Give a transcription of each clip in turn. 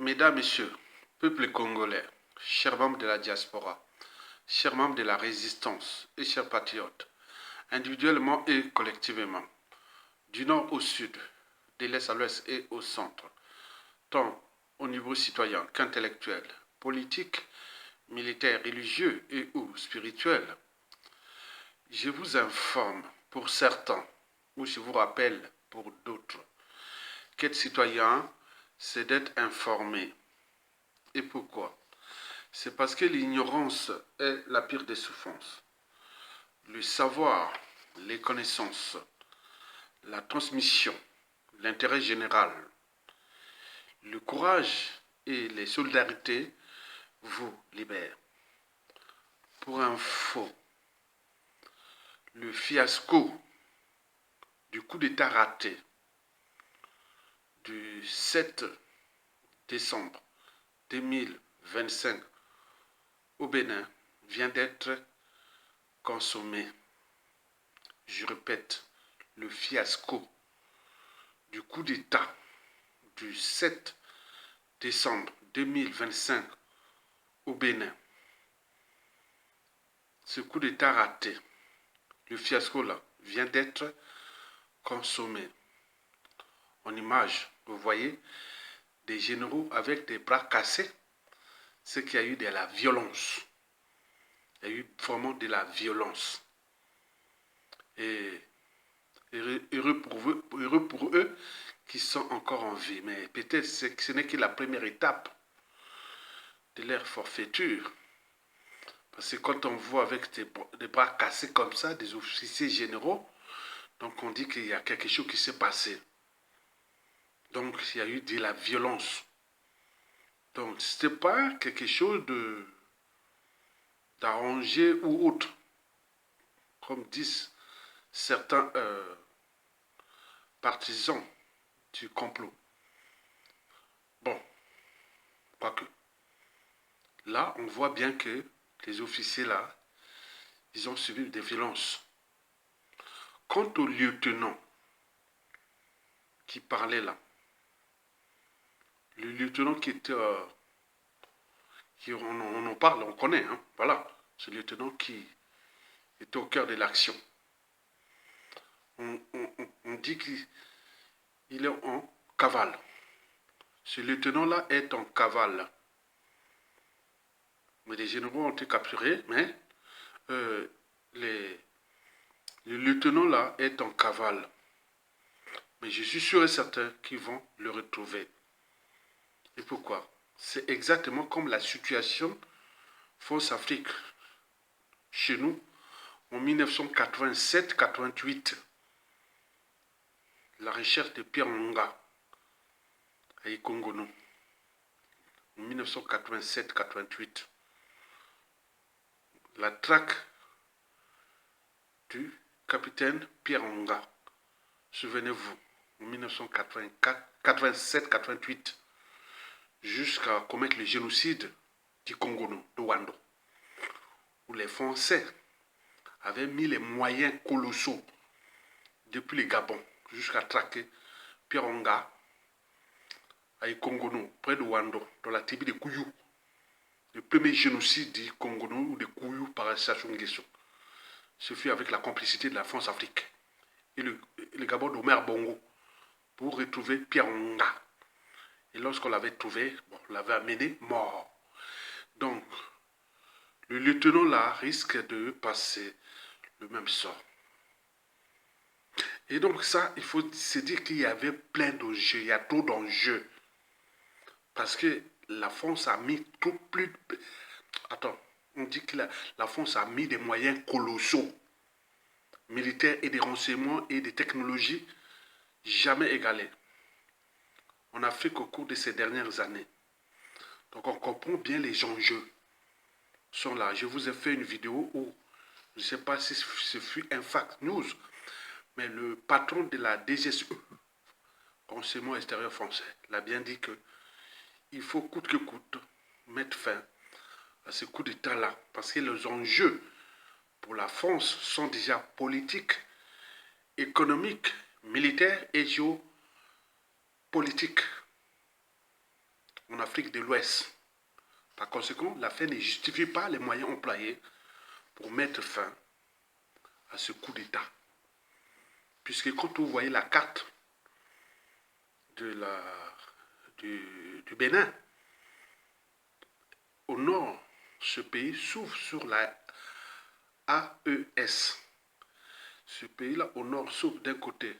Mesdames, Messieurs, peuple congolais, chers membres de la diaspora, chers membres de la résistance et chers patriotes, individuellement et collectivement, du nord au sud, de l'est à l'ouest et au centre, tant au niveau citoyen qu'intellectuel, politique, militaire, religieux et ou spirituel, je vous informe pour certains, ou je vous rappelle pour d'autres, qu'être citoyen, c'est d'être informé. Et pourquoi? C'est parce que l'ignorance est la pire des souffrances. Le savoir, les connaissances, la transmission, l'intérêt général, le courage et les solidarités vous libèrent. Pour info, le fiasco du coup d'État raté du 7 décembre 2025 au Bénin vient d'être consommé. Je répète, le fiasco du coup d'État du 7 décembre 2025 au Bénin. Ce coup d'État raté, le fiasco-là, vient d'être consommé. En image, vous voyez des généraux avec des bras cassés, ce qu'il y a eu de la violence. Il y a eu vraiment de la violence. Et heureux pour eux qui sont encore en vie. Mais peut-être que ce n'est que la première étape de leur forfaiture. Parce que quand on voit avec des bras cassés comme ça, des officiers généraux, donc on dit qu'il y a quelque chose qui s'est passé. Donc il y a eu de la violence. Donc ce n'était pas quelque chose d'arrangé ou autre. Comme disent certains partisans du complot. Bon, quoique. Là, on voit bien que les officiers là, ils ont subi des violences. Quant au lieutenant qui parlait là, le lieutenant qui était, on en parle, on connaît, hein, voilà, ce lieutenant qui était au cœur de l'action. On dit qu'il est en cavale. Ce lieutenant-là est en cavale. Mais les généraux ont été capturés, mais le lieutenant-là est en cavale. Mais je suis sûr et certain qu'ils vont le retrouver. Et pourquoi? C'est exactement comme la situation Force Afrique chez nous en 1987-88. La recherche de Pierre Monga à Ikongono en 1987-88. La traque du capitaine Pierre Monga, souvenez-vous, en 1987-88, jusqu'à commettre le génocide du Congo, de Wando, où les Français avaient mis les moyens colossaux depuis le Gabon jusqu'à traquer Pierre Monga à Ikongono, près de Wando, dans la tribu de Kouyou. Le premier génocide du Congo ou de Kouyou par Sassou Nguesso. Ce fut avec la complicité de la France-Afrique et le Gabon d'Omer Bongo pour retrouver Pierre Monga. Et lorsqu'on l'avait trouvé, bon, on l'avait amené mort. Donc, le lieutenant là risque de passer le même sort. Et donc ça, il faut se dire qu'il y avait plein d'enjeux, il y a trop d'enjeux. Parce que la France a mis tout plus... Attends, on dit que la France a mis des moyens colossaux, militaires et des renseignements et des technologies jamais égalées en Afrique au cours de ces dernières années. Donc on comprend bien les enjeux sont là. Je vous ai fait une vidéo où, je ne sais pas si ce fut un fact news, mais le patron de la DGSE, renseignement extérieur français, l'a bien dit que il faut coûte que coûte mettre fin à ce coup d'État-là, parce que les enjeux pour la France sont déjà politiques, économiques, militaires et géopolitiques. en Afrique de l'Ouest. Par conséquent, la fin ne justifie pas les moyens employés pour mettre fin à ce coup d'État. Puisque quand vous voyez la carte du Bénin, au nord, ce pays s'ouvre sur la AES. Ce pays-là, au nord, s'ouvre d'un côté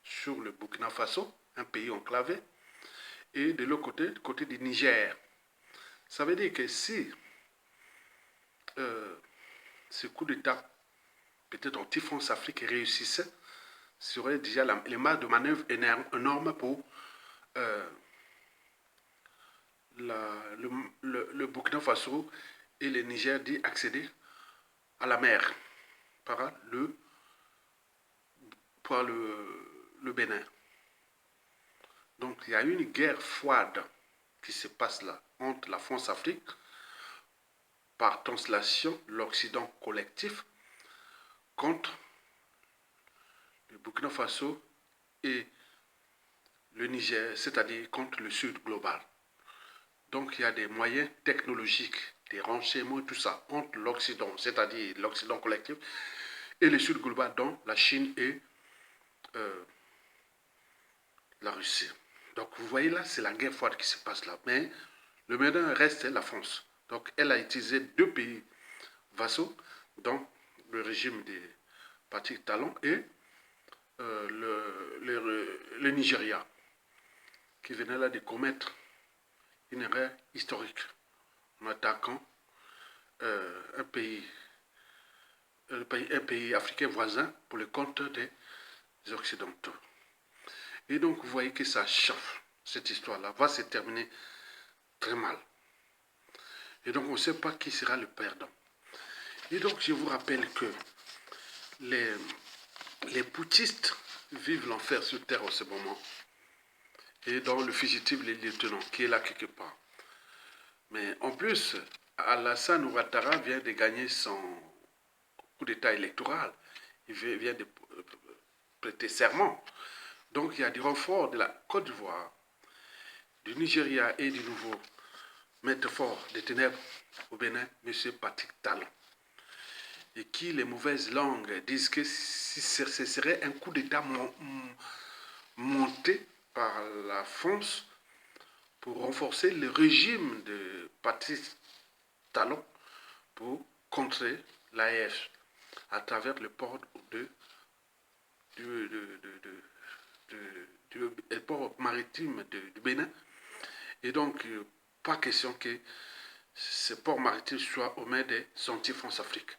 sur le Burkina Faso, un pays enclavé, et de l'autre côté, du côté du Niger. Ça veut dire que si ce coup d'État, peut-être anti-France Afrique, réussissait, serait déjà les marges de manœuvre énormes pour le Burkina Faso et le Niger d'y accéder à la mer par le Bénin. Donc il y a une guerre froide qui se passe là entre la France-Afrique, par translation l'Occident collectif, contre le Burkina Faso et le Niger, c'est-à-dire contre le Sud global. Donc il y a des moyens technologiques, des renseignements, tout ça, entre l'Occident, c'est-à-dire l'Occident collectif, et le Sud global, dont la Chine et la Russie. Donc vous voyez là, c'est la guerre froide qui se passe là. Mais le Bénin reste la France. Donc elle a utilisé deux pays vassaux, dont le régime des partis talons et le Nigeria, qui venait là de commettre une erreur historique en attaquant un pays africain voisin pour le compte des Occidentaux. Et donc, vous voyez que ça chauffe. Cette histoire-là va se terminer très mal. Et donc, on ne sait pas qui sera le perdant. Et donc, je vous rappelle que les putschistes vivent l'enfer sur terre en ce moment. Et dans le fugitif, les lieutenants, qui est là quelque part. Mais en plus, Alassane Ouattara vient de gagner son coup d'état électoral. Il vient de prêter serment. Donc il y a des renforts de la Côte d'Ivoire, du Nigeria et du nouveau maître fort des ténèbres au Bénin, M. Patrick Talon. Et qui, les mauvaises langues, disent que ce serait un coup d'état monté par la France pour renforcer le régime de Patrick Talon pour contrer l'AEF à travers le port du port maritime du Bénin. Et donc, pas question que ce port maritime soit aux mains des anti-France-Afrique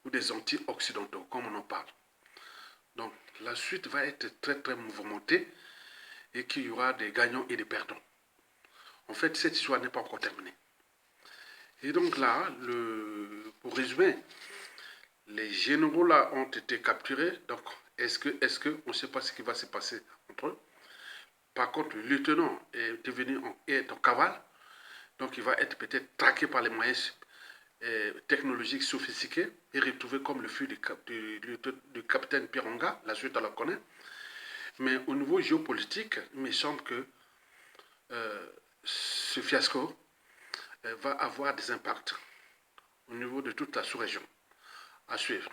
ou des anti-occidentaux, comme on en parle. Donc, la suite va être très, très mouvementée et qu'il y aura des gagnants et des perdants. En fait, cette histoire n'est pas encore terminée. Et donc là, pour résumer, les généraux là ont été capturés. Donc, est-ce que on ne sait pas ce qui va se passer entre eux? Par contre, le lieutenant est en cavale. Donc, il va être peut-être traqué par les moyens technologiques sophistiqués et retrouvé comme le fut du capitaine Pironga. La suite, on la connaît. Mais au niveau géopolitique, il me semble que ce fiasco va avoir des impacts au niveau de toute la sous-région. À suivre.